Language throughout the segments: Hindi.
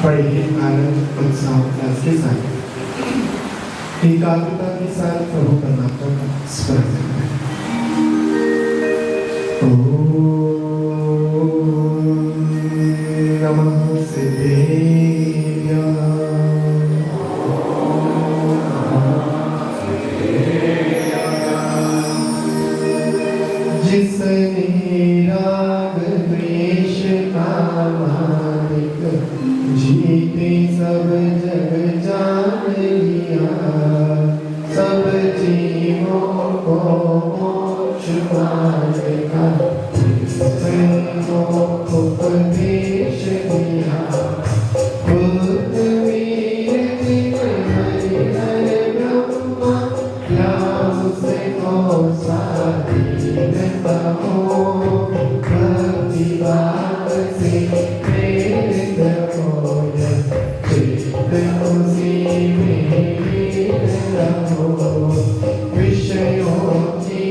बड़े ही आनंद उत्साह उल्लास के साथ एकाग्रता के साथ प्रभु परमात्मा का स्मरण करते हैं। ओम नमः सिद्धेभ्यः जिसने राग द्वेष का मालिक जीते सब जग जान लिया, सब जीवों को मोक्ष मार्ग का सबको उपदेश दिया। बुद्ध वीर जिन्मय हर ब्रह्मा ज्ञान से को साधीन बहो, भक्ति भाव से प्रेरित होय चित्त उसी में रहो। विषयों की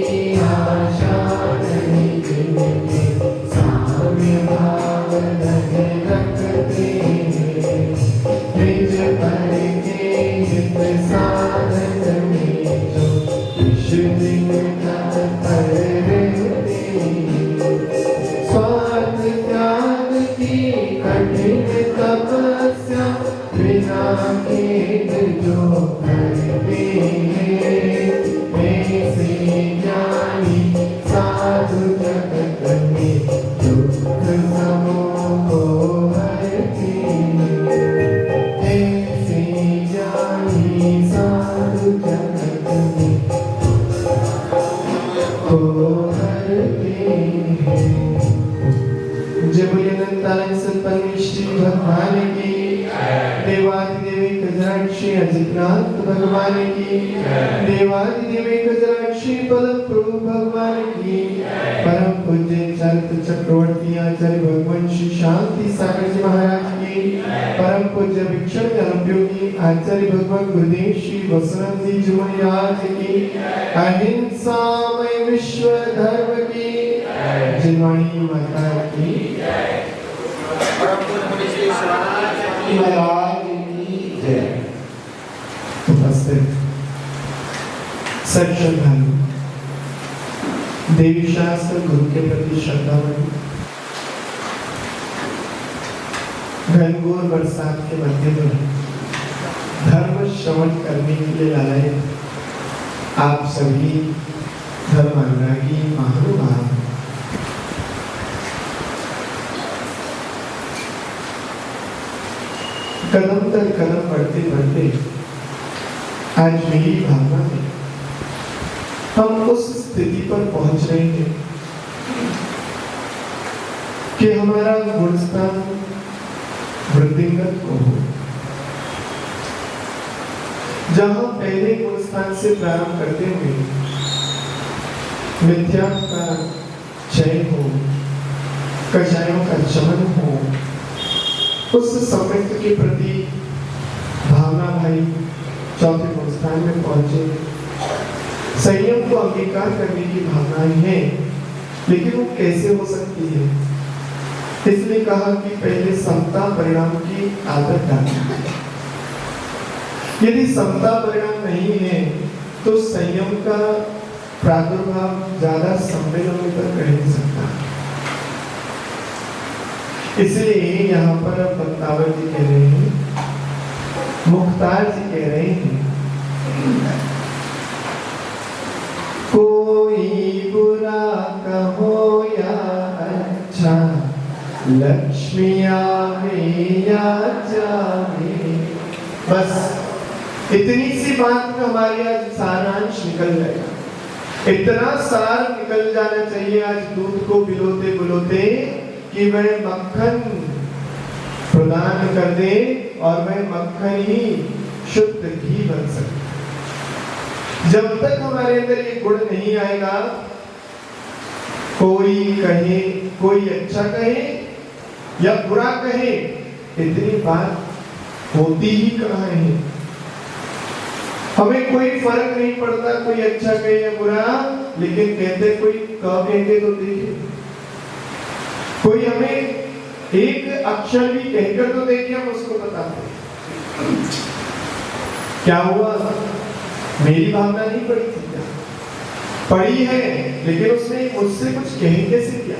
आशा नहीं जिनके साम्य भाव लगे रखते हैं, निज पर के हित साधन में जो विष दिन तत्पर रहते हैं। स्वार्थ त्याग की कठिन तपस्या बिना खेद जो करते हैं, ऐसे ज्ञानी साधु जगत में दुख समों को हरते हैं। ऐसे ज्ञानी साधु जगत में को हरते हैं। जय बोलिए अनंतानंद सत परमेश्वरी भगवान की, देवादिदेव गजराक्षी अजितनाथ भगवान की, देवादिदेव गजराक्षी पद प्रभु भगवान की, परम पूज्य चरित्र चक्रवर्ती आचार्य भगवान श्री शांति सागर जी महाराज की, परम पूज्य भिक्षण अनुपयोगी आचार्य भगवान गुरुदेव श्री वसुनाथ जी जी महाराज की, अहिंसामय विश्व धर्म की, जिनवाणी माता की, महाराज की जय। उपस्थित सत श्रद्धालु, देवी शास्त्र गुरु के प्रति श्रद्धावान, घनघोर बरसात के मध्य में धर्म श्रवण करने के लिए लाए आप सभी धर्म अनुरागी महानुभाव, कदम दर कदम बढ़ते बढ़ते आज मेरी भावना में हम उस स्थिति पर पहुंच रहे हैं कि हमारा गुणस्थान वृद्धिंगत को हो। जहां पहले गुणस्थान से प्रारंभ करते हुए मिथ्या का क्षय हो, कषायों का शमन हो, उस सम्यक के प्रति भावना भाई चौथे गुणस्थान में पहुंचे। संयम को अंगीकार करने की भावनाएं हैं, लेकिन वो कैसे हो सकती है? इसलिए कहा कि पहले समता परिणाम की आदत डालना। यदि समता परिणाम नहीं है तो संयम का प्रादुर्भाव ज्यादा सम्मेलनों तक रह नहीं सकता। इसलिए यहाँ पर बक्तावर जी कह रहे हैं, मुख्तार जी कह रहे हैं, कोई बुरा कहो या अच्छा, लक्ष्मी आवे या जावे। बस इतनी सी बात में हमारी आज सारांश निकल जाएगा। इतना सार निकल जाना चाहिए आज दूध को बिलोते बिलोते कि वह मक्खन प्रदान कर दे और वह मक्खन ही शुद्ध घी बन सके। जब तक हमारे अंदर ये गुण नहीं आएगा, कोई कहे, कोई अच्छा कहे या बुरा कहे, इतनी बात होती ही कहाँ है। हमें कोई फर्क नहीं पड़ता कोई अच्छा कहे या बुरा, लेकिन कहते कोई कहेंगे तो देखिए, कोई हमें एक अक्षर भी कहकर तो देखिए, हम उसको बताते हैं। क्या हुआ? मेरी भावना नहीं पड़ी थी क्या? पड़ी है, लेकिन उसने मुझसे कुछ कह कैसे किया?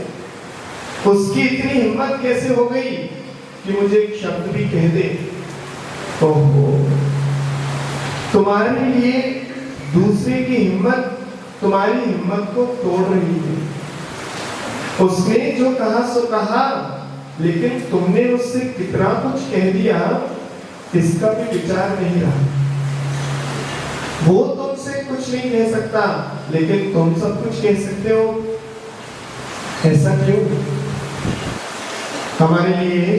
उसकी इतनी हिम्मत कैसे हो गई कि मुझे एक शब्द भी कह दे? ओहो, तुम्हारे लिए दूसरे की हिम्मत तुम्हारी हिम्मत को तोड़ रही है। उसने जो कहा सो कहा, लेकिन तुमने उससे कितना कुछ कह दिया इसका भी विचार नहीं रहा। वो तुमसे कुछ नहीं कह सकता, लेकिन तुम सब कुछ कह सकते हो। ऐसा क्यों? हमारे लिए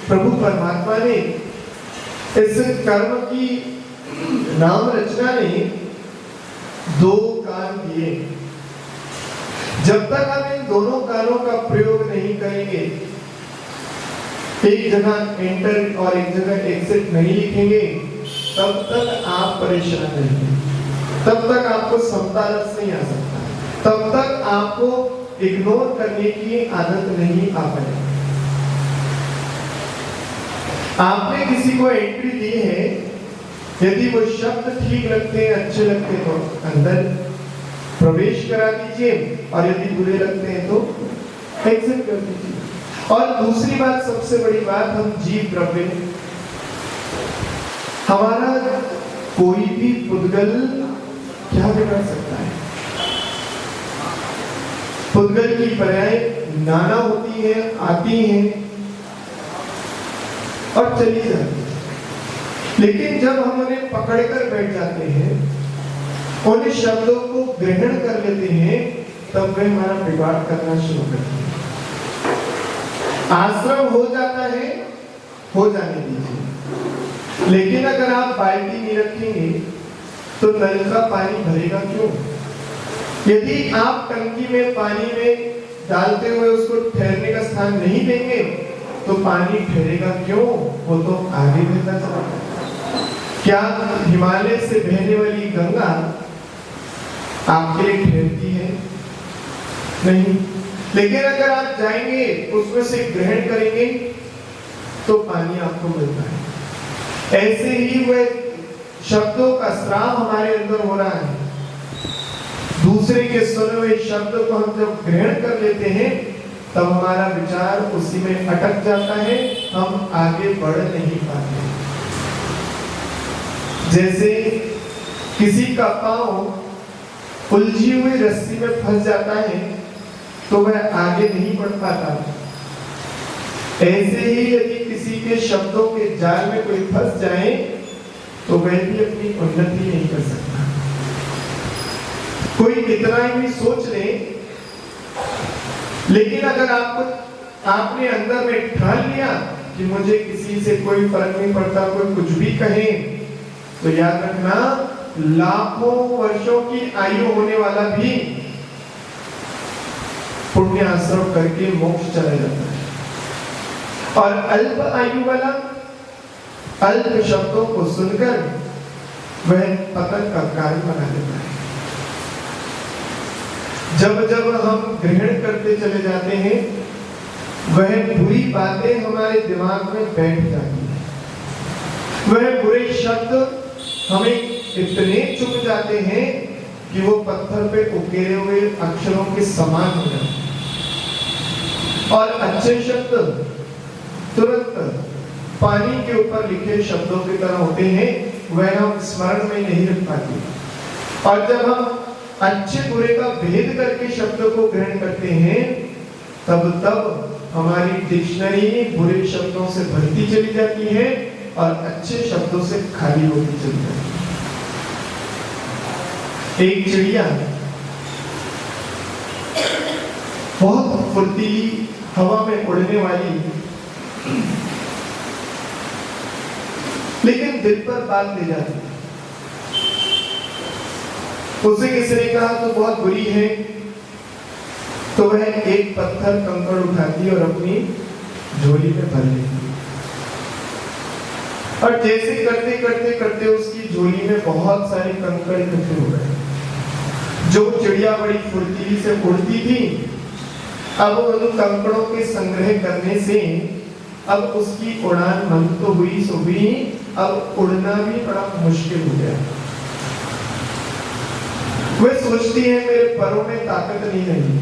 प्रभु परमात्मा ने इस कर्म की नाम रचना ने 2 कान दिए। जब तक हम इन दोनों कानों का प्रयोग नहीं करेंगे, एक जगह एंटर और एक जगह एग्जिट नहीं लिखेंगे, तब तक आप परेशान रहेंगे, तब तक आपको समता रस नहीं आ सकता, तब तक आपको इग्नोर करने की आदत नहीं आ पाएगी। आपने किसी को एंट्री दी है, यदि वो शब्द ठीक लगते हैं, अच्छे लगते हैं तो अंदर प्रवेश करा दीजिए, और यदि बुरे लगते हैं तो एग्जिट कर दीजिए। और दूसरी बात, सबसे बड़ी बात, हम जीव द्रव्य, हमारा कोई भी पुद्गल क्या बिगड़ सकता है? पुद्गल की पर्याय नाना होती है, आती हैं और चली जाती है। लेकिन जब हम उन्हें पकड़कर बैठ जाते हैं, उन शब्दों को ग्रहण कर लेते हैं, तब वे हमारा बिगाड़ करना शुरू करते हैं। आश्रम हो जाता है, हो जाने दीजिए, लेकिन अगर आप बाल्टी नहीं रखेंगे तो नल का पानी भरेगा क्यों? यदि आप टंकी में पानी में डालते हुए उसको ठहरने का स्थान नहीं देंगे तो पानी ठहरेगा क्यों? वो तो आगे बहता चला जाएगा। क्या हिमालय से बहने वाली गंगा आपके लिए ठहरती है? नहीं। लेकिन अगर आप जाएंगे, उसमें से ग्रहण करेंगे, तो पानी आपको मिलता है। ऐसे ही वह शब्दों का श्राव हमारे अंदर हो रहा है। दूसरे के सुने हुए शब्द को हम जब ग्रहण कर लेते हैं, तब हमारा विचार उसी में अटक जाता है, हम आगे बढ़ नहीं पाते। जैसे किसी का पांव उलझी हुई रस्सी में फंस जाता है तो वह आगे नहीं बढ़ पाता। ऐसे ही यदि किसी के शब्दों के जाल में कोई फंस जाए तो वह भी अपनी उन्नति नहीं कर सकता। कोई कितना ही सोच ले, लेकिन अगर आपने अंदर में ठान लिया कि मुझे किसी से कोई फर्क नहीं पड़ता, कोई कुछ भी कहे, तो याद रखना, लाखों वर्षों की आयु होने वाला भी पुण्य आश्रम करके मोक्ष चला जाता है, और अल्प आयु वाला अल्प शब्दों को सुनकर वह पतन का कारण बना लेता है। जब जब हम ग्रहण करते चले जाते हैं, वह बुरी बातें हमारे दिमाग में बैठ जाती हैं। वह बुरे शब्द हमें इतने चुभ जाते हैं कि वो पत्थर पे उकेरे हुए अक्षरों के समान हो जाते हैं, और अच्छे शब्द तुरंत पानी के ऊपर लिखे शब्दों की तरह होते हैं, वह हम स्मरण में नहीं रख पाते। और जब हम अच्छे बुरे का भेद करके शब्दों को ग्रहण करते हैं, तब हमारी डिक्शनरी बुरे शब्दों से भरती चली जाती है और अच्छे शब्दों से खाली होती चली जाती है। एक चिड़िया बहुत फुर्तीली, हवा में उड़ने वाली, लेकिन दिल पर बात ले जाती है। उसे किसी ने कहा तो बहुत बुरी है, तो वह एक पत्थर कंकड़ उठाती है और अपनी झोली में भर लेती है, और जैसे करते करते करते उसकी झोली में बहुत सारे कंकड़ इकट्ठे हो गए। जो चिड़िया बड़ी फुर्तीली से उड़ती थी, अब उन कंकड़ों के संग्रह करने से अब उसकी उड़ान बंद तो हुई सो हुई, अब उड़ना भी बड़ा मुश्किल हो गया। वह सोचती है मेरे पैरों में ताकत नहीं रही,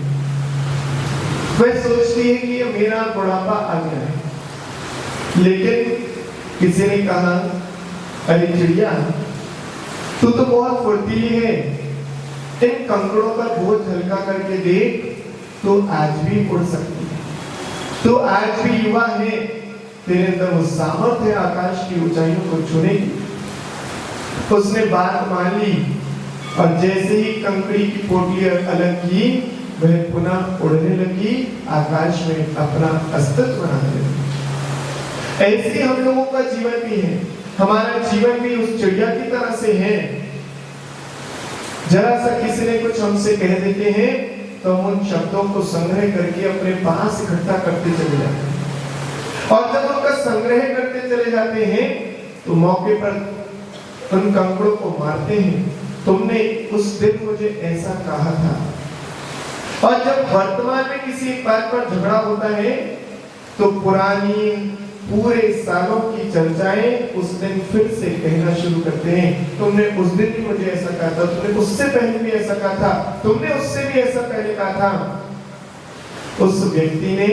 वह सोचती है कि ये मेरा बुढ़ापा आ गया है। लेकिन किसी ने कहा, अरे चिड़िया, तू तो बहुत फुर्तीली है, इन कंकड़ों का बोझ हल्का करके देख, तो आज भी उड़ सकती है, तो आज भी युवा है, तेरे अंदर वो सामर्थ्य है आकाश की ऊंचाइयों को छूने की। उसने बात मान ली और जैसे ही कंकड़ी की पोटली अलग की, वह पुनः उड़ने लगी, आकाश में अपना अस्तित्व बनाने लगी। ऐसे हम लोगों का जीवन भी है, हमारा जीवन भी उस चिड़िया की तरह से है। जरा सा किसी ने कुछ हमसे कह देते हैं तो हम उन शब्दों को संग्रह करके अपने पास इकट्ठा करते चले जाते हैं, और जब उनका संग्रह करते चले जाते हैं तो मौके पर उन कंकड़ों को मारते हैं, तुमने उस दिन मुझे ऐसा कहा था। और जब वर्तमान में किसी बात पर झगड़ा होता है तो पुरानी पूरे सालों की चर्चाएं उस दिन फिर से कहना शुरू करते हैं, तुमने उस दिन भी मुझे ऐसा कहा था, तुमने उससे पहले भी ऐसा कहा था, तुमने उससे भी ऐसा पहले कहा था। उस व्यक्ति ने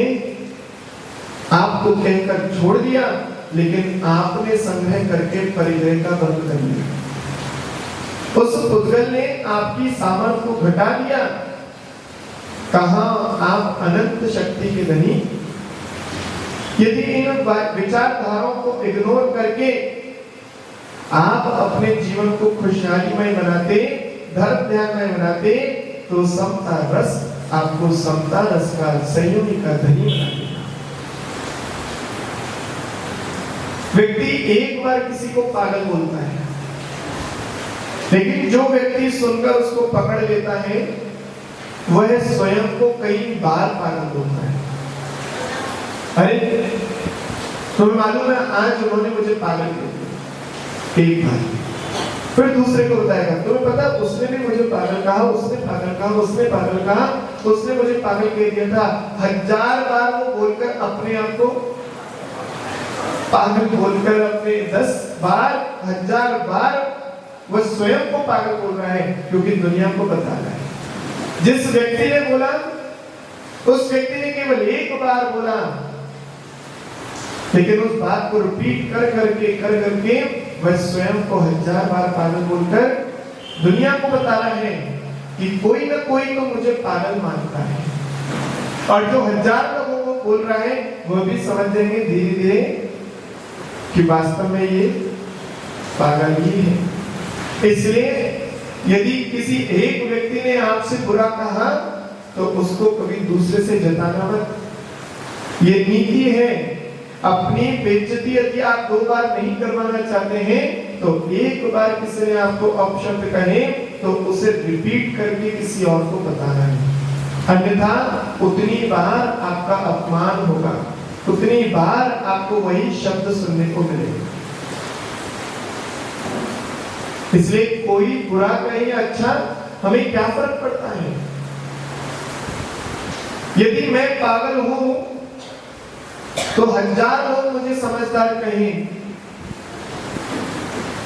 आपको कहकर छोड़ दिया, लेकिन आपने संग्रह करके परिग्रह का बंद कर लिया। उस पुद्गल ने आपकी सामर्थ्य को घटा दिया। कहा आप अनंत शक्ति के धनी। यदि इन विचारधाराओं को इग्नोर करके आप अपने जीवन को खुशहालीमय बनाते, धर्म ध्यानमय बनाते, तो समता रस आपको समता रस का संयोगी का धनी बना देगा। व्यक्ति एक बार किसी को पागल बोलता है, लेकिन जो व्यक्ति सुनकर उसको पकड़ लेता है वह स्वयं को कई बार पागल बोलता है। अरे तुम्हें मालूम है, आज उन्होंने मुझे पागल कर दिया, एक बार। फिर दूसरे को बताएगा, तुम्हें पता उसने भी मुझे पागल कहा, उसने पागल कहा, उसने पागल कहा, उसने मुझे पागल कह दिया था। 1000 बार वो बोलकर अपने आप को पागल बोलकर, अपने 10 बार 1000 बार वह स्वयं को पागल बोल रहा है, क्योंकि दुनिया को बता रहा है। जिस व्यक्ति ने बोला, उस व्यक्ति ने केवल एक बार बोला, लेकिन उस बात को रिपीट कर करके वह स्वयं को 1000 बार पागल बोलकर दुनिया को बता रहा है कि कोई ना कोई तो मुझे पागल मानता है। और जो 1000 लोगों को बोल रहा है वह भी समझ जाएंगे धीरे धीरे कि वास्तव में ये पागल ही है। इसलिए यदि किसी एक व्यक्ति ने आपसे बुरा कहा तो उसको कभी दूसरे से जताना मत। ये नीति है। अपनी बेइज्जती यदि आप 2 बार नहीं करवाना चाहते हैं तो एक बार किसी ने आपको अपशब्द कहे तो उसे रिपीट करके किसी और को बताना है, अन्यथा उतनी बार आपका अपमान होगा, उतनी बार आपको वही शब्द सुनने को मिलेगा। इसलिए कोई बुरा कहे या अच्छा, हमें क्या फर्क पड़ता है। यदि मैं पागल हूं तो 1000 लोग मुझे समझदार कहें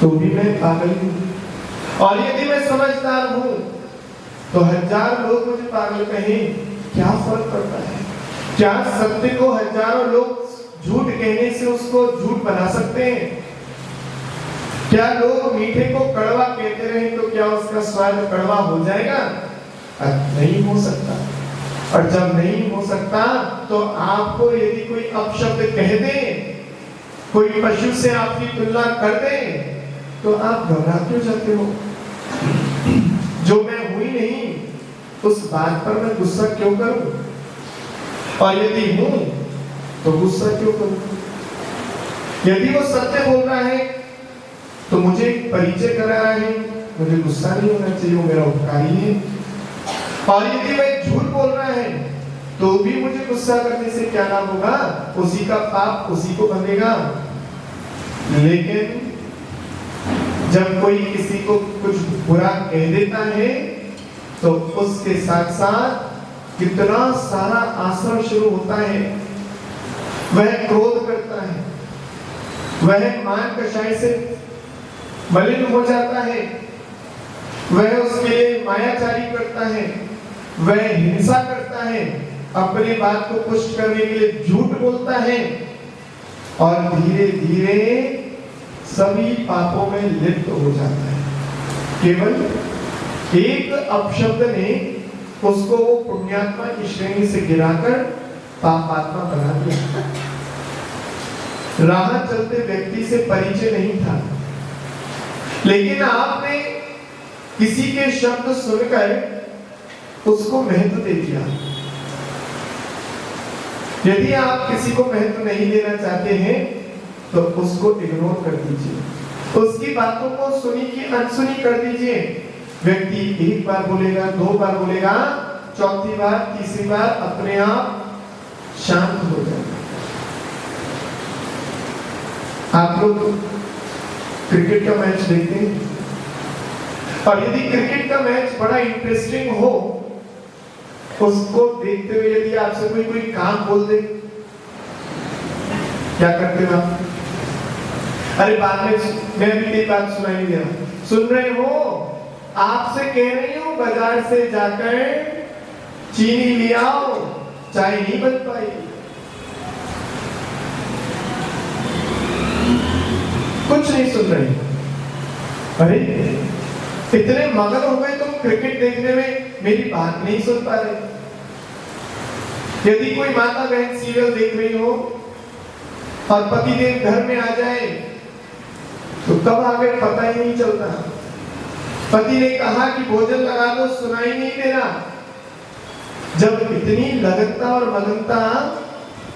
तो भी मैं पागल हूं, और यदि मैं समझदार हूं तो 1000 लोग मुझे पागल कहें, क्या फर्क पड़ता है। क्या सत्य को हजारों लोग झूठ कहने से उसको झूठ बना सकते हैं? क्या लोग मीठे को कड़वा कहते रहे तो क्या उसका स्वाद कड़वा हो जाएगा? नहीं हो सकता। और जब नहीं हो सकता तो आपको यदि कोई अपशब्द कह दे, कोई पशु से आपकी तुलना कर दे, तो आप घबरा क्यों जाते हो? जो मैं हुई नहीं उस बात पर मैं गुस्सा क्यों करूं? और यदि हूं तो गुस्सा क्यों करूं? यदि वो सत्य बोल रहा है तो मुझे परिचय करा रहा है, मुझे गुस्सा नहीं होना चाहिए, वो मेरा उपकारी है। और यदि वह झूठ बोल रहा है तो भी मुझे गुस्सा करने से क्या लाभ होगा? उसी का पाप उसी को बंधेगा। लेकिन जब कोई किसी को कुछ बुरा कह देता है तो उसके साथ साथ कितना सारा आश्रम शुरू होता है। वह क्रोध करता है, वह मान कषाय से मलिन हो जाता है, वह उसके लिए मायाचारी करता है, वह हिंसा करता है, अपनी बात को पुष्ट करने के लिए झूठ बोलता है और धीरे धीरे सभी पापों में लिप्त हो जाता है। केवल एक अपशब्द ने उसको वो पुण्यात्मा की श्रेणी से गिराकर पापात्मा बना दिया। राह चलते व्यक्ति से परिचय नहीं था, लेकिन आपने किसी के शब्द सुनकर उसको महत्व दे दिया। यदि आप किसी को महत्व नहीं देना चाहते हैं तो उसको इग्नोर कर दीजिए, उसकी बातों को सुनी की अनसुनी कर दीजिए। व्यक्ति एक बार बोलेगा, दो बार बोलेगा, चौथी बार, तीसरी बार अपने आप शांत हो जाएगा। आप लोग क्रिकेट का मैच देखते हैं और यदि क्रिकेट का मैच बड़ा इंटरेस्टिंग हो, उसको देखते हुए यदि आपसे कोई काम बोल दे, क्या करते हो आप? अरे बाद में मैं भी एक बात सुनाई दे रहा, सुन रहे हो? आपसे कह रही हूं बाजार से जाकर चीनी ले आओ, चाय नहीं बन पाई। कुछ नहीं सुन रहे। अरे इतने मगन हो गए तुम क्रिकेट देखने में, मेरी बात नहीं सुन पा रहे। यदि कोई माता बहन सीरियल देख रही हो और पतिदेव घर में आ जाए तो कब आ गए पता ही नहीं चलता। पति ने कहा कि भोजन लगा दो, सुनाई नहीं दे रहा। जब इतनी लगनता और मगनता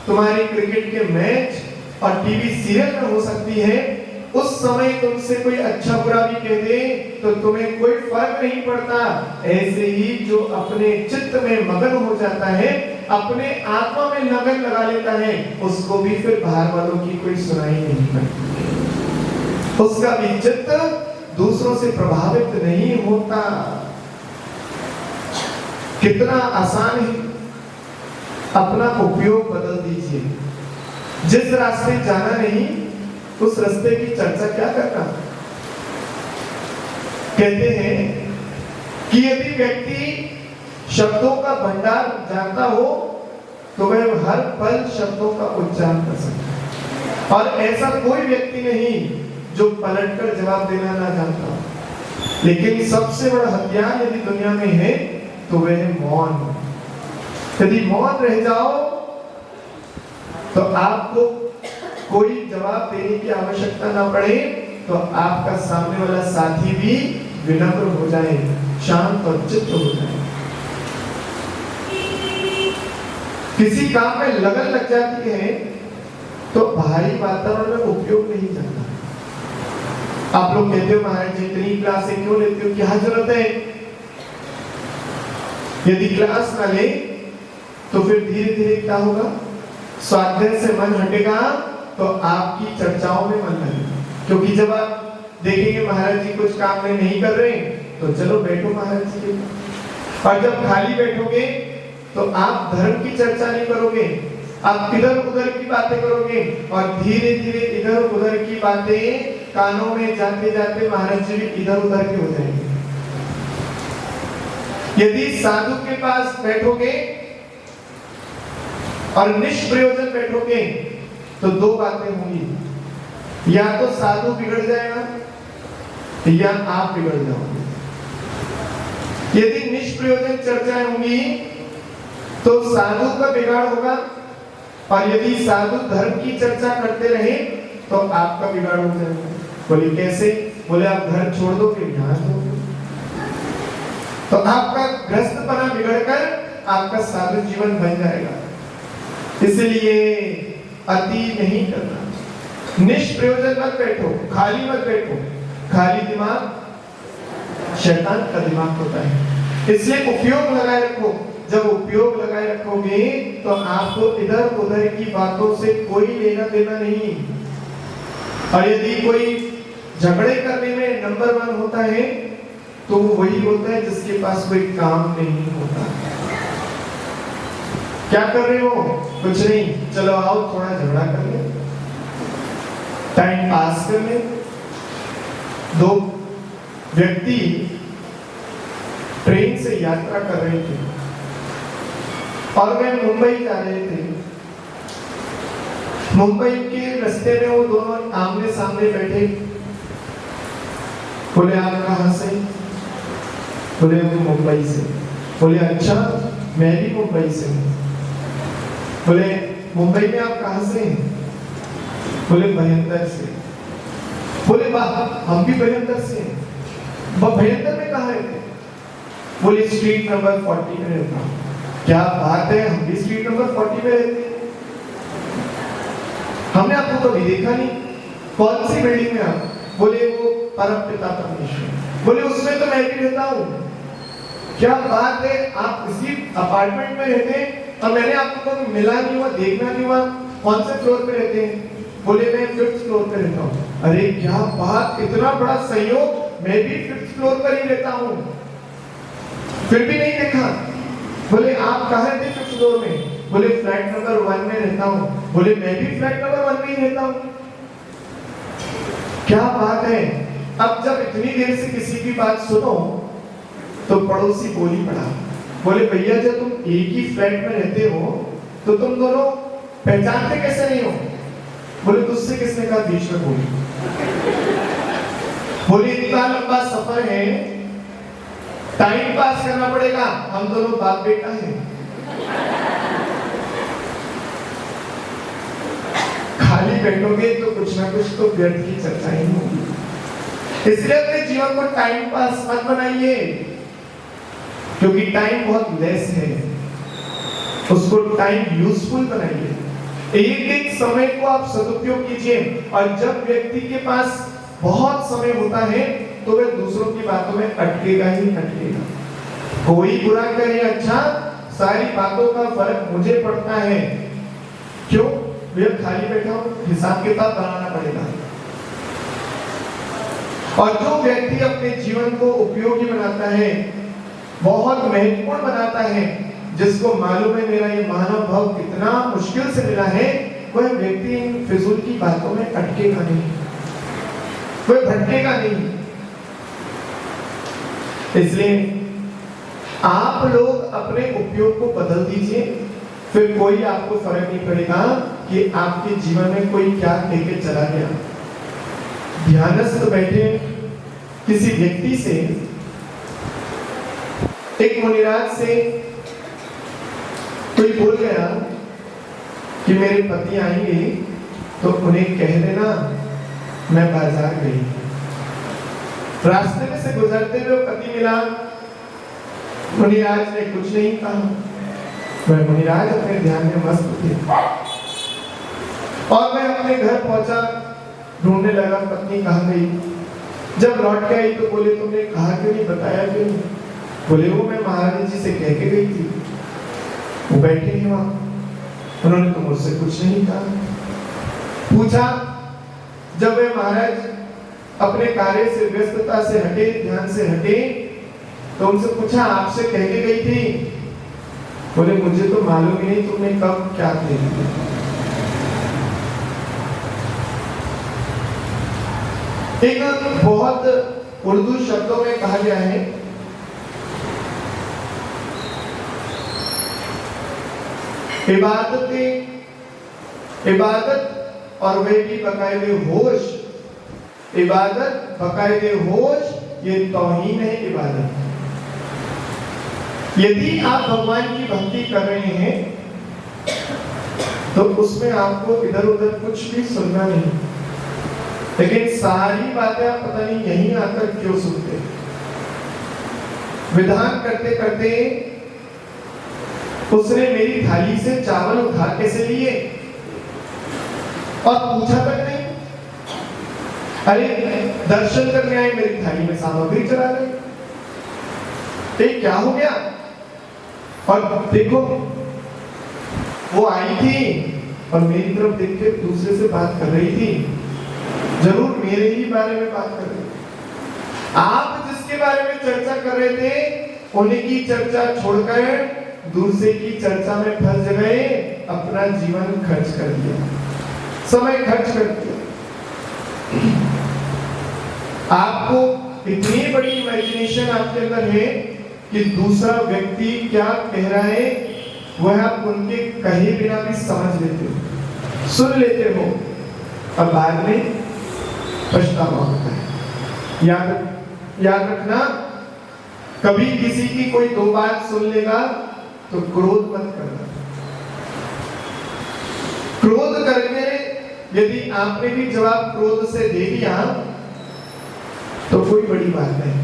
तुम्हारे क्रिकेट के मैच और टीवी सीरियल में हो सकती है, उस समय तुमसे कोई अच्छा बुरा भी कह दे तो तुम्हें कोई फर्क नहीं पड़ता। ऐसे ही जो अपने चित्त में मगन हो जाता है, अपने आत्मा में लगन लगा लेता है, उसको भी फिर बाहर वालों की कोई सुनाई नहीं पड़ती। उसका भी चित्त दूसरों से प्रभावित नहीं होता। कितना आसान है, अपना उपयोग बदल दीजिए। जिस रास्ते जाना नहीं, उस रास्ते की चर्चा क्या करना। कहते हैं कि यदि व्यक्ति शब्दों का भंडार जानता हो तो वह हर पल शब्दों का उच्चारण कर सकता है, और ऐसा कोई व्यक्ति नहीं जो पलटकर जवाब देना ना जानता हो। लेकिन सबसे बड़ा हथियार यदि दुनिया में है तो वह है मौन। यदि मौन रह जाओ तो आपको कोई जवाब देने की आवश्यकता ना पड़े, तो आपका सामने वाला साथी भी विनम्र हो जाए, शांत और चित्त हो जाए। किसी काम में लगन लग जाती है तो भारी वातावरण में उपयोग नहीं जाता। आप लोग कहते हो महाराज जी इतनी क्लासें क्यों लेते हो, क्या जरूरत है? यदि क्लास ना ले तो फिर धीरे धीरे क्या होगा? स्वाध्याय से मन हटेगा तो आपकी चर्चाओं में मन लगेगा। क्योंकि जब आप देखेंगे महाराज जी कुछ काम में नहीं कर रहे तो चलो बैठो महाराज जी के, और जब खाली बैठोगे तो आप धर्म की चर्चा नहीं करोगे, आप इधर उधर की बातें करोगे, और धीरे धीरे इधर उधर की बातें कानों में जाते जाते महाराज जी भी इधर उधर के हो जाएंगे। यदि साधु के पास बैठोगे और निष्प्रयोजन बैठोगे तो दो बातें होंगी, या तो साधु बिगड़ जाएगा या आप बिगड़ जाओगे। यदि निष्प्रयोजन चर्चाएं होंगी तो साधु का बिगाड़ होगा, और यदि साधु धर्म की चर्चा करते रहे तो आपका बिगाड़ हो जाएगा। बोले कैसे? बोले आप घर छोड़ दो फिर यहाँ छोड़ दो, तो आपका ग्रस्तपना बिगड़कर आपका साधु जीवन बन जाएगा। इसलिए अति नहीं करना, निष्प्रयोजन मत बैठो, खाली मत बैठो। खाली दिमाग शैतान का दिमाग होता है, इसलिए उपयोग लगाए रखो। जब उपयोग लगाए रखोगे तो आपको इधर उधर की बातों से कोई लेना देना नहीं। और यदि कोई झगड़े करने में नंबर 1 होता है तो वो वही होता है जिसके पास कोई काम नहीं होता। क्या कर रहे हो? कुछ नहीं, चलो आओ थोड़ा झगड़ा कर ले, टाइम पास कर ले। दो व्यक्ति ट्रेन से यात्रा कर रहे थे और वे मुंबई जा रहे थे। मुंबई के रास्ते में वो दोनों आमने सामने बैठे। बोले आप कहाँ से? बोले हम मुंबई से। बोले अच्छा, मैं भी मुंबई से हूँ। बोले मुंबई में आप कहाँ से हैं? बोले भयंतर से। बोले वाह, हम भी भयंतर से हैं। भयंतर में कहाँ रहते? बोले स्ट्रीट नंबर 40 में रहता हूँ। क्या बात है, हम भी स्ट्रीट नंबर 40 में रहते हैं। हमने आपको कभी देखा नहीं। कौन सी बिल्डिंग में आप? बोले वो परमपिता परमेश्वर। बोले उसमें तो मैं भी रहता हूँ। क्या बात है, आप इसी अपार्टमेंट में रहते हैं और मैंने आपको कभी मिला नहीं हुआ, देखना नहीं हुआ। कौन से फ्लोर पे रहते हैं? बोले मैं 5th फ्लोर पे रहता हूँ। अरे क्या बात, इतना बड़ा संयोग, मैं भी 5th फ्लोर पर ही रहता हूँ, फिर भी नहीं देखा। बोले आप कहाँ रहते? 5th फ्लोर में। बोले फ्लैट नंबर 1 में रहता हूँ। बोले मैं भी फ्लैट नंबर 1 में ही रहता हूँ। क्या बात है। अब जब इतनी देर से किसी की बात सुनो तो पड़ोसी बोली पड़ा। बोले भैया जब तुम एक ही फ्लैट में रहते हो तो तुम दोनों पहचानते कैसे नहीं हो? बोले तुझसे किसने कहा बीच में बोली? बोले इतना लंबा सफर है, टाइम पास करना पड़ेगा, हम दोनों बाप बेटा हैं। खाली बैठोगे तो कुछ ना कुछ तो व्यर्थ की चर्चा ही होगी। इसलिए अपने जीवन को टाइम पास मत बनाइए, क्योंकि टाइम बहुत लेस है। उसको टाइम यूजफुल बनाइए। एक एक समय को आप सदुपयोग कीजिए। और जब व्यक्ति के पास बहुत समय होता है तो वह दूसरों की बातों में अटकेगा ही अटकेगा। कोई बुरा करे अच्छा, सारी बातों का फर्क मुझे पड़ता है। क्यों? वे खाली बैठा हूं, हिसाब किताब बनाना पड़ेगा। और जो व्यक्ति अपने जीवन को उपयोगी बनाता है, बहुत महत्वपूर्ण बनाता है, जिसको मालूम है मेरा ये मानव भाव कितना मुश्किल से मिला है, वह व्यक्ति इन फिजूल की बातों में अटकेगा नहीं, वह भटकेगा नहीं। इसलिए आप लोग अपने उपयोग को बदल दीजिए, फिर कोई आपको फर्क नहीं पड़ेगा कि आपके जीवन में कोई क्या लेके चला गया। ध्यानस्थ बैठे किसी व्यक्ति से, एक मुनिराज से कोई बोल गया कि मेरे पति आएंगे तो उन्हें कह देना मैं बाजार गई। रास्ते में से गुजरते हुए पति मिला, मुनिराज ने कुछ नहीं कहा। वह मुनिराज अपने ध्यान में मस्त थे और मैं अपने घर पहुंचा, ढूंढने लगा पत्नी कहाँ गई। जब लौट के आई तो बोले तुमने कहा क्यों नहीं, बताया क्यों नहीं? बोले वो मैं महाराज जी से कह के गई थी, वो बैठे हैं वहां, उन्होंने तो मुझसे कुछ नहीं कहा। पूछा, जब वे महाराज अपने कार्य से, व्यस्तता से हटे, ध्यान से हटे, तो उनसे पूछा आपसे कह के गई थी? बोले मुझे तो मालूम ही नहीं तुमने कब क्या कह दिया। एक बहुत उर्दू शब्दों में कहा गया है, इबादत और वे भी बकायदे होश, इबादत बकायदे होश, ये तौहीन है इबादत। यदि आप भगवान की भक्ति कर रहे हैं तो उसमें आपको इधर उधर कुछ भी सुनना नहीं, लेकिन सारी बातें आप पता नहीं यहीं आकर क्यों सुनते। विधान करते करते उसने मेरी थाली से चावल उठा कैसे लिए और पूछा तक नहीं। अरे दर्शन करने आए, मेरी थाली में सामग्री चला गई, क्या हो गया? और देखो वो आई थी और मेरी तरफ देख के दूसरे से बात कर रही थी, जरूर मेरे ही बारे में बात कर रही थी। आप जिसके बारे में चर्चा कर रहे थे उन्हीं की चर्चा छोड़कर दूसरे की चर्चा में फंस गए, अपना जीवन खर्च कर दिया, समय खर्च कर दिया। आपको इतनी बड़ी इमेजिनेशन आपके अंदर है कि दूसरा व्यक्ति क्या कह रहा है वह आप उनके कहे बिना भी समझ लेते हो, सुन लेते हो, और बाद में पछतावा होता है। याद रखना, कभी किसी की कोई दो बात सुन लेगा तो क्रोध मत करना। क्रोध करके यदि आपने भी जवाब क्रोध से दे दिया तो कोई बड़ी बात नहीं,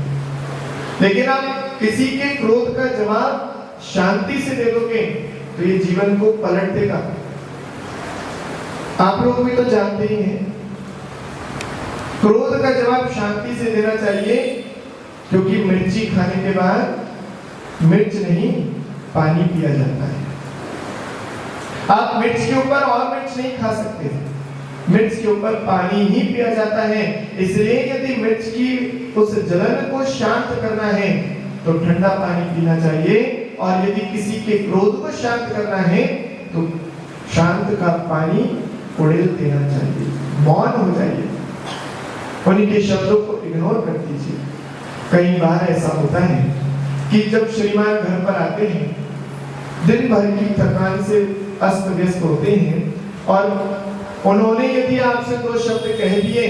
लेकिन आप किसी के क्रोध का जवाब शांति से दे दोगे तो ये जीवन को पलट देगा। आप लोग भी तो जानते ही हैं, क्रोध का जवाब शांति से देना चाहिए, क्योंकि मिर्ची खाने के बाद मिर्च नहीं पानी पिया जाता है। आप मिर्च के ऊपर और मिर्च नहीं खा सकते, मिर्च के ऊपर पानी ही पिया जाता है। इसलिए यदि मिर्च की उस जलन को शांत करना है तो ठंडा पानी पीना चाहिए, और यदि किसी के क्रोध को शांत करना है तो शांत का पानी उड़ेल देना चाहिए, मौन हो जाइए, उन्हीं के शब्दों को इग्नोर कर दीजिए। कई बार ऐसा होता है कि जब श्रीमान घर पर आते हैं, दिन भर की थकान से अस्त व्यस्त होते हैं, और उन्होंने यदि आपसे दो शब्द कह दिए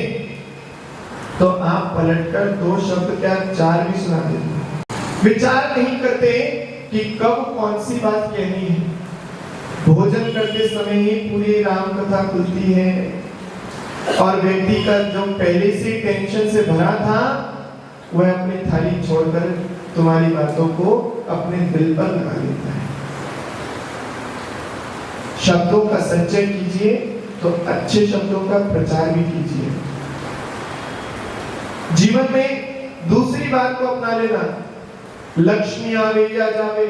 तो आप पलटकर दो शब्द क्या चार भी सुना देते, विचार नहीं करते कि कब कौन सी बात कहनी है। भोजन करते समय ही पूरी राम कथा खुलती है, और व्यक्ति का जो पहले से टेंशन से भरा था वह अपनी थाली छोड़कर तुम्हारी बातों को अपने दिल पर लगा लेता है। शब्दों का संचय कीजिए तो अच्छे शब्दों का प्रचार भी कीजिए। जीवन में दूसरी बात को अपना लेना, लक्ष्मी आवे या जावे,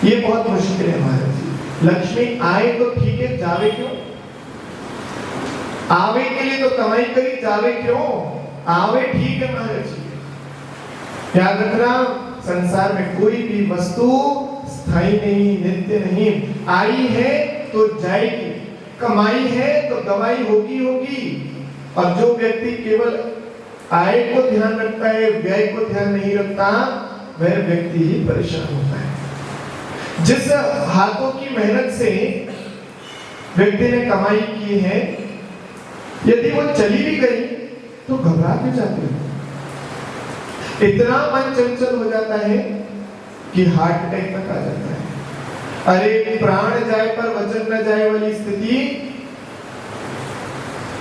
ये बहुत मुश्किल है महाराज जी। लक्ष्मी आए तो ठीक है, जावे क्यों? आवे के लिए तो कमाई करी, जावे क्यों? आवे ठीक है महाराज जी। याद रखना, संसार में कोई भी वस्तु स्थायी नहीं, नित्य नहीं। आई है तो जाएगी, कमाई है तो गवाई होगी। और जो व्यक्ति केवल आय को ध्यान रखता है, व्यय को ध्यान नहीं रखता, वह व्यक्ति ही परेशान होता है। जिस हाथों की मेहनत से व्यक्ति ने कमाई की है, यदि वो चली भी गई तो घबरा क्यों जाते हो? इतना मन चंचल हो जाता है कि हार्ट अटैक तक आ जाता है। अरे प्राण जाए पर वचन न जाए वाली स्थिति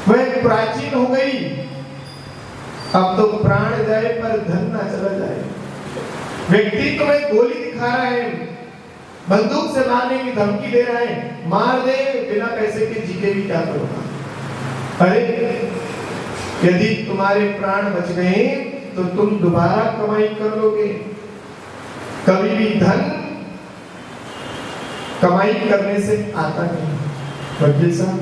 वह प्राचीन हो गई। अब तो प्राण जाए पर धन ना चला जाए। व्यक्ति तुम्हें गोली दिखा रहा है, बंदूक से मारने की धमकी दे रहा है, मार दे, बिना पैसे के जीके भी क्या करोगा? अरे यदि तुम्हारे प्राण बच गए तो तुम दोबारा कमाई कर लोगे। कभी भी धन कमाई करने से आता नहीं। वकील साहब,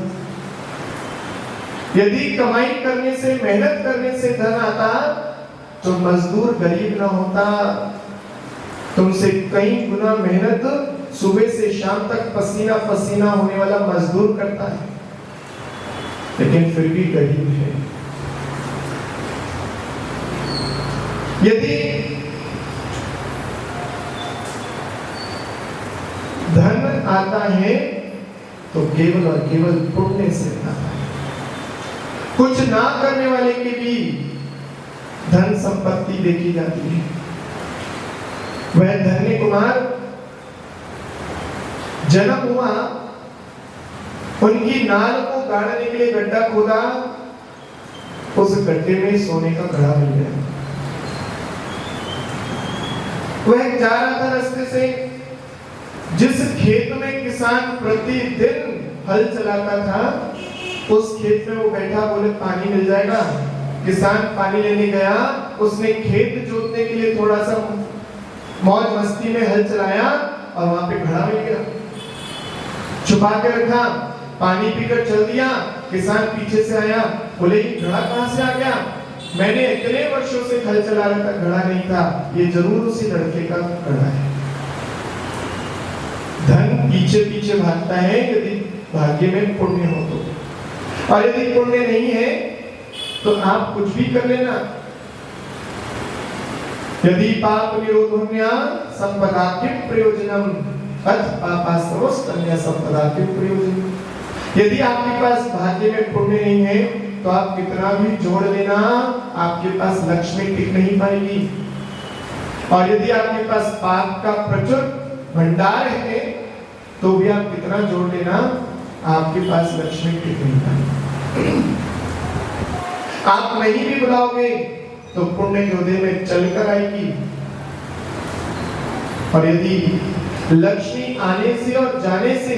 यदि कमाई करने से, मेहनत करने से धन आता तो मजदूर गरीब ना होता। तुमसे कई गुना मेहनत सुबह से शाम तक पसीना पसीना होने वाला मजदूर करता है, लेकिन फिर भी गरीब है। यदि धन आता है तो केवल और केवल पुण्य से आता है। कुछ ना करने वाले की भी धन संपत्ति देखी जाती है। वह धन्य कुमार जन्म हुआ, उनकी नाल को गाड़ने के लिए गड्ढा खोदा, उस गड्ढे में सोने का घड़ा मिल गया। वह जा रहा था रास्ते से, जिस खेत में किसान प्रतिदिन हल चलाता था, उस खेत में वो बैठा, बोले पानी मिल जाएगा। किसान पानी लेने गया, उसने खेत जोतने के लिए थोड़ा सा मौज मस्ती में हल चलाया और वहां पे घड़ा मिल गया, छुपा के रखा, पानी पीकर चल दिया। किसान पीछे से आया, बोले घड़ा कहां से आ गया? मैंने इतने वर्षों से हल चला रहा था, घड़ा नहीं था, ये जरूर उसी लड़के का घड़ा है। पीछे पीछे भागता है यदि भाग्य में पुण्य हो तो। और यदि पुण्य नहीं है तो आप कुछ भी कर लेना। यदि पाप निरोधोन्या संपदाकिं प्रयोजनम अथ पापास्तमोस्तन्य संपदाकिं प्रयोजनम। यदि आपके पास भाग्य में पुण्य नहीं है तो आप कितना भी जोड़ लेना, आपके पास लक्ष्मी टिक नहीं पाएगी। और यदि आपके पास पाप का प्रचुर भंडार है तो भी आप कितना जोड़ लेना, आपके पास लक्ष्मी टिक नहीं पाएगी। आप नहीं भी बुलाओगे तो पुण्य हृदय में चलकर आएगी। और यदि लक्ष्मी आने से और जाने से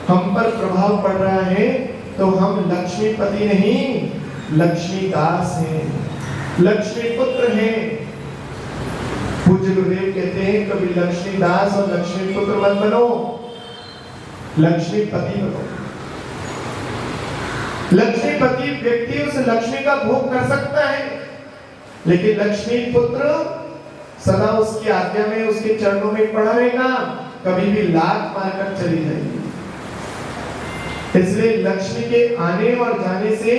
हम पर प्रभाव पड़ रहा है तो हम लक्ष्मीपति नहीं, लक्ष्मी दास हैं, लक्ष्मी पुत्र हैं। पूज्य गुरुदेव कहते हैं कभी लक्ष्मी दास और लक्ष्मी पुत्र मत बनो, लक्ष्मीपति बनो। लक्ष्मीपति व्यक्ति उस लक्ष्मी का भोग कर सकता है, लेकिन लक्ष्मी पुत्र सदा उसकी आज्ञा में, उसके चरणों में पड़ा रहेगा, कभी भी लात मारकर चली जाएगी। इसलिए लक्ष्मी के आने और जाने से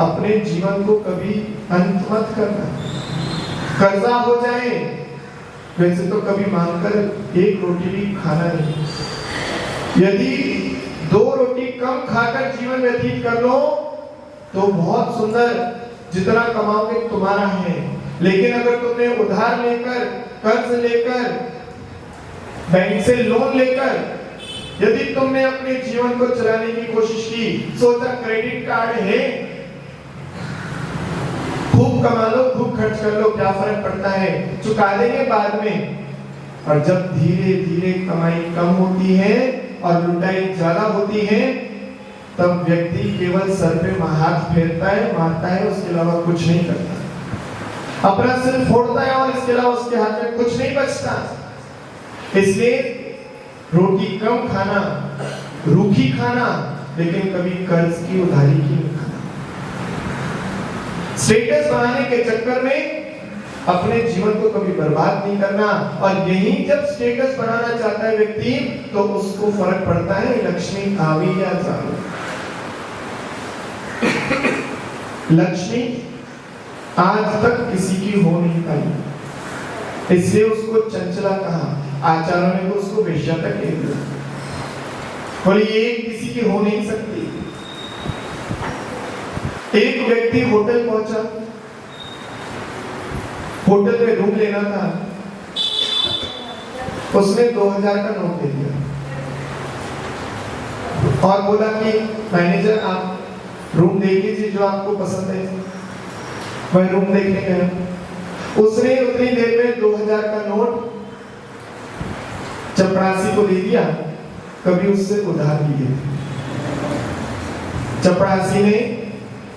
अपने जीवन को कभी अंत मत करना। कर्जा हो जाए वैसे तो कभी मांगकर एक रोटी भी खाना नहीं। यदि 2 रोटी कम खाकर जीवन व्यतीत कर लो तो बहुत सुंदर, जितना कमाओगे तुम्हारा है। लेकिन अगर तुमने उधार लेकर, कर्ज लेकर, बैंक से लोन लेकर यदि तुमने अपने जीवन को चलाने की कोशिश की, सोचा क्रेडिट कार्ड है, खूब कमा लो, खूब खर्च कर लो, क्या फर्क पड़ता है, चुका देंगे बाद में। और जब धीरे धीरे कमाई कम होती है और लुटाई ज्यादा होती है, तब व्यक्ति केवल सर पे हाथ फेरता है, मारता है, उसके अलावा कुछ नहीं करता। अपना सिर फोड़ता है और इसके अलावा उसके हाथ में कुछ नहीं बचता। इसलिए रोटी कम खाना, रूखी खाना, लेकिन कभी कर्ज की उधारी की नहीं खाना। स्टेटस बनाने के चक्कर में अपने जीवन को कभी बर्बाद नहीं करना। और यही जब स्टेटस बनाना चाहता है व्यक्ति तो उसको फर्क पड़ता है लक्ष्मी आवी या जावे। लक्ष्मी आज तक किसी की हो नहीं पाई, इसलिए उसको चंचला कहा। आचार्यों ने तो उसको वेश्या तक कह दिया, और ये किसी की हो नहीं सकती। एक व्यक्ति होटल पहुंचा, होटल में रूम लेना था, उसने 2000 का नोट दे दिया और बोला कि मैनेजर आप रूम देख लीजिए जो आपको पसंद है। वह रूम देखने गया, उसने उतनी देर में 2000 का नोट चपरासी को दे दिया, कभी उससे उधार लिए। चपरासी ने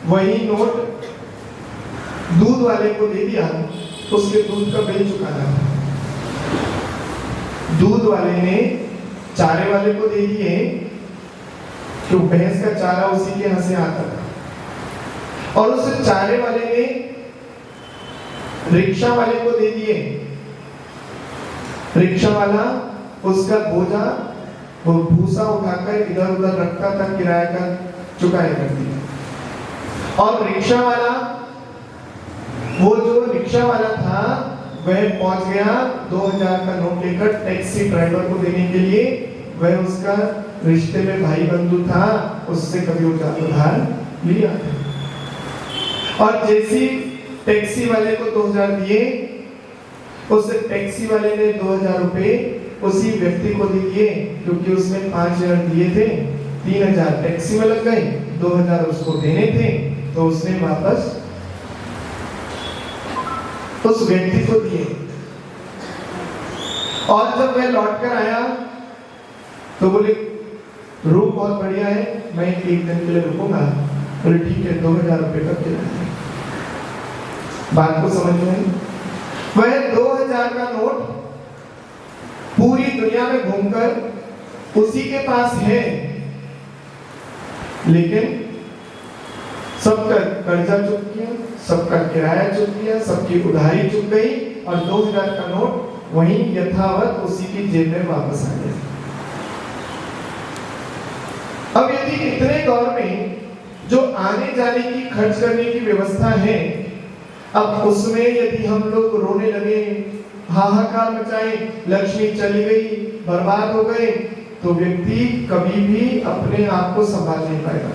वही नोट दूध वाले को दे दिया, उसके दूध का बिल चुकाना था। दूध वाले ने चारे वाले को दे दिए, तो भैंस का चारा उसी के यहाँ से आता था। और उस चारे वाले ने रिक्शा वाले को दे दिए, रिक्शा वाला उसका बोझा, वो भूसा उठाकर इधर उधर रखता था, किराया का चुकाया कर दिया। और रिक्शा वाला, वो जो रिक्शा वाला था वह पहुंच गया 2000 का नोट लेकर टैक्सी ड्राइवर को देने के लिए। वह उसका रिश्ते में भाई बंधु था, उससे कभी उधार लिया था। और जैसी टैक्सी वाले को 2000 दिए, उस टैक्सी वाले ने 2000 रुपए उसी व्यक्ति को दे दिए, क्योंकि उसने 5000 दिए थे, 3000 टैक्सी में लग गए, 2000 उसको देने थे, तो उसने वापस उस व्यक्ति को दिए। और जब वह लौट कर आया तो बोले रूम बहुत बढ़िया है, मैं 1 दिन के लिए रुकूंगा। बोले ठीक है, 2000 रुपए का किराया। बात को समझ में? वह 2000 का नोट पूरी दुनिया में घूमकर उसी के पास है, लेकिन सबका कर्जा चुक गया, सबका किराया चुक गया, सबकी उधारी चुक गई और 2000 का नोट वहीं यथावत उसी की जेब में वापस आ गया। अब यदि इतने दौर में जो आने जाने की खर्च करने की व्यवस्था है, अब उसमें यदि हम लोग रोने लगे, हाहाकार मचाए, लक्ष्मी चली गई, बर्बाद हो गए, तो व्यक्ति कभी भी अपने आप को संभाल नहीं पाएगा।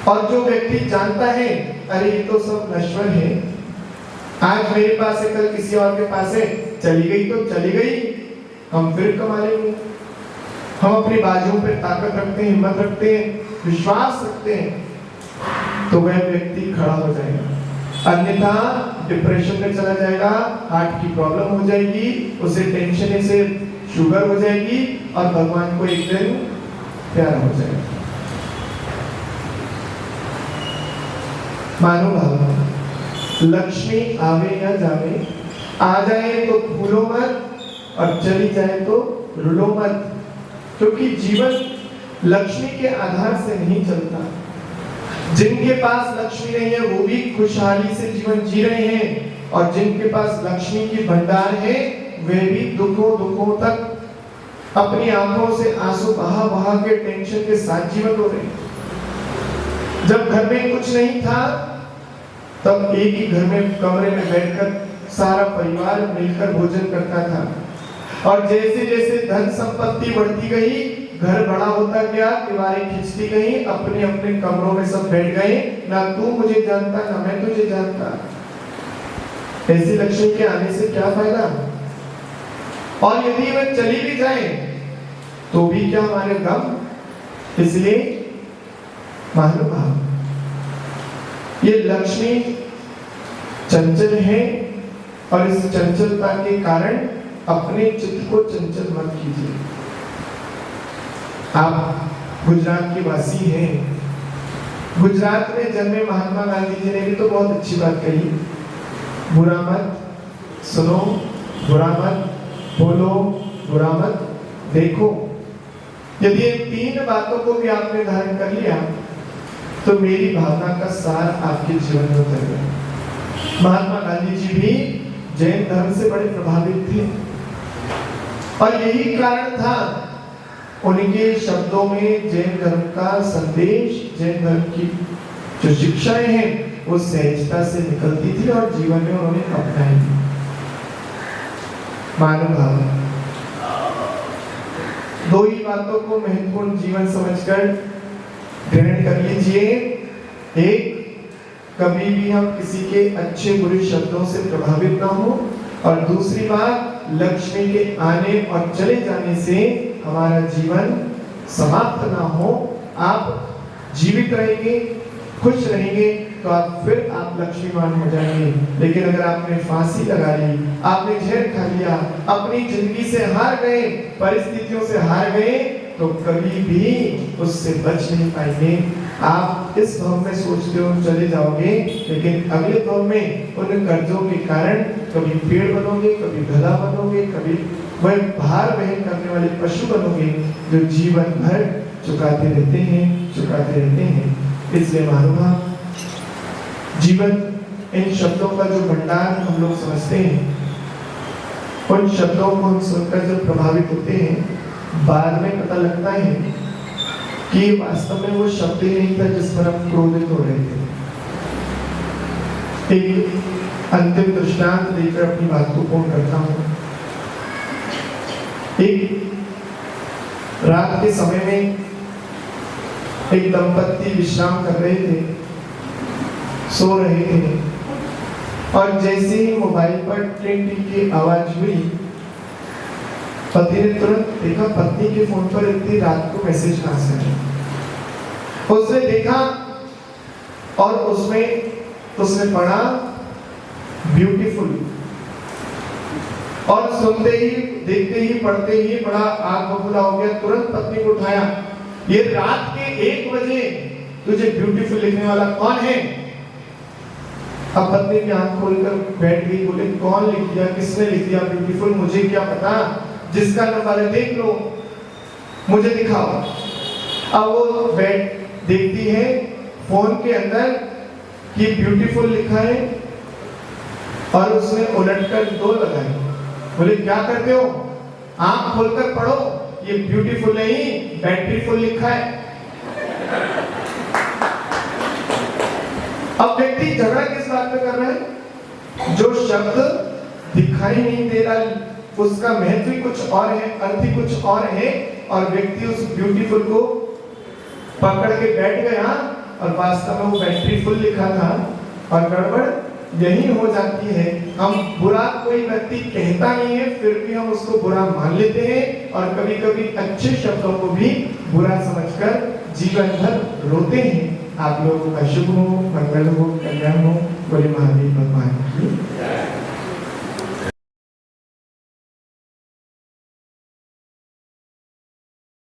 और जो व्यक्ति जानता है अरे ये तो सब नश्वर है, आज मेरे पास है कल किसी और के पास है, चली गई तो चली गई, हम फिर कमा लेंगे। हम अपनी बाजुओं पे ताकत रखते हैं, हिम्मत रखते हैं, विश्वास रखते हैं, तो वह व्यक्ति खड़ा हो जाएगा। अन्यथा डिप्रेशन में चला जाएगा, हार्ट की प्रॉब्लम हो जाएगी, उसे टेंशन से शुगर हो जाएगी और भगवान को एक दिन प्यार हो जाएगा। मानो भाव, लक्ष्मी आवे या जावे, आ जाए तो भूलो मत और चली जाए तो रुलो मत, क्योंकि जीवन लक्ष्मी के आधार से नहीं चलता। जिनके पास लक्ष्मी नहीं है वो भी खुशहाली से जीवन जी रहे हैं, और जिनके पास लक्ष्मी की भंडार है वे भी दुखों तक अपनी आंखों से आंसू बहा बहा के टेंशन के साथ जीवन हो रहे हैं। जब घर में कुछ नहीं था तब एक ही घर में कमरे में बैठकर सारा परिवार मिलकर भोजन करता था, और जैसे जैसे धन संपत्ति बढ़ती गई, घर बड़ा होता गया, दीवारें खिंचती गई, अपने अपने कमरों में सब बैठ गए, ना तू मुझे जानता ना मैं तुझे जानता। ऐसी लक्ष्मी के आने से क्या फायदा? और यदि वह चली भी जाए तो भी क्या हमारे गम? इसलिए महानुभाव, ये लक्ष्मी चंचल है, और इस चंचलता के कारण अपने चित्त को चंचल मत कीजिए। आप गुजरात के वासी हैं, गुजरात में जन्मे महात्मा गांधी जी ने भी तो बहुत अच्छी बात कही, बुरा मत सुनो, बुरा मत बोलो, बुरा मत देखो। यदि ये तीन बातों को भी आपने धारण कर लिया तो मेरी भावना का सार आपके जीवन में उतर गया। महात्मा गांधी जी भी जैन धर्म से बड़े प्रभावित थे, और यही कारण था उनके शब्दों में जैन धर्म का संदेश, जैन धर्म की जो शिक्षाएं हैं वो सहजता से निकलती थी और जीवन में उन्होंने अपनाई थी। मानव भाव, दो ही बातों को महत्वपूर्ण जीवन समझकर ग्रहण कर लीजिए। एक, कभी भी हम किसी के अच्छे बुरे शब्दों से प्रभावित ना हो, और दूसरी बात, लक्ष्मी के आने और चले जाने से हमारा जीवन समाप्त ना हो। आप जीवित रहेंगे, खुश रहेंगे, तो आप लक्ष्मीवान हो जाएंगे। लेकिन अगर आपने फांसी लगा ली, आपने जहर खा लिया, अपनी जिंदगी से हार गए, परिस्थितियों से हार गए, तो कभी भी उससे बच नहीं पाएंगे। आप इस भव में सोचते हो चले जाओगे, लेकिन अगले भव में उन कर्जों के कारण कभी पेड़ बनोगे, कभी गधा बनोगे, कभी वह भार वहन करने वाले पशु बनोगे, जो जीवन भर चुकाते रहते हैं। इसलिए महानुभाव, जीवन इन शब्दों का जो भंडार हम लोग समझते हैं, उन शब्दों को हम सुनकर जब प्रभावित होते हैं, बाद में पता लगता है कि वास्तव में वो शब्द ही नहीं था जिस पर हम क्रोधित हो रहे थे। एक अंतिम दृष्टांत देकर अपनी बात को पूर्ण करता हूँ। एक रात के समय में एक दंपत्ति विश्राम कर रहे थे, सो रहे थे, और जैसे ही मोबाइल पर टिंग टिंग की आवाज हुई, पति ने तुरंत देखा पत्नी के फोन पर इतनी रात को मैसेज कहां से आया। उसने देखा और उसने पढ़ा ब्यूटीफुल, और सुनते ही, देखते ही, पढ़ते ही बड़ा आग बबूला हो गया। तुरंत पत्नी को उठाया, ये रात के 1 बजे तुझे ब्यूटीफुल लिखने वाला कौन है? अब पत्नी की आंख खोलकर बैठ गई, बोले कौन लिख दिया, किसने लिख दिया ब्यूटीफुल? मुझे क्या पता, जिसका नंबर है देख लो, मुझे दिखाओ। अब वो बैठ देखती है फोन के अंदर कि ब्यूटीफुल लिखा है, और उसने उलटकर 2 लगाए। बोले क्या करते हो, आंख खोलकर पढ़ो, ये ब्यूटीफुल नहीं बैटरीफुल लिखा है। अब व्यक्ति झगड़ा किस बात पे कर रहा है? जो शब्द दिखाई नहीं दे रहा, उसका महत्व ही कुछ और है, अर्थ ही कुछ और है, और व्यक्ति उस ब्यूटीफुल को पकड़ के बैठ गया और वास्तव में वो बैटरीफुल लिखा था, और गड़बड़ यही हो जाती है। हम बुरा कोई व्यक्ति कहता नहीं है, फिर भी हम उसको बुरा मान लेते हैं, और कभी कभी अच्छे शब्दों को भी बुरा समझकर जीवन भर रोते हैं। आप लोगों का शुभ हो, मंगल हो, कल्याण हो, बोले महादेव भगवान की।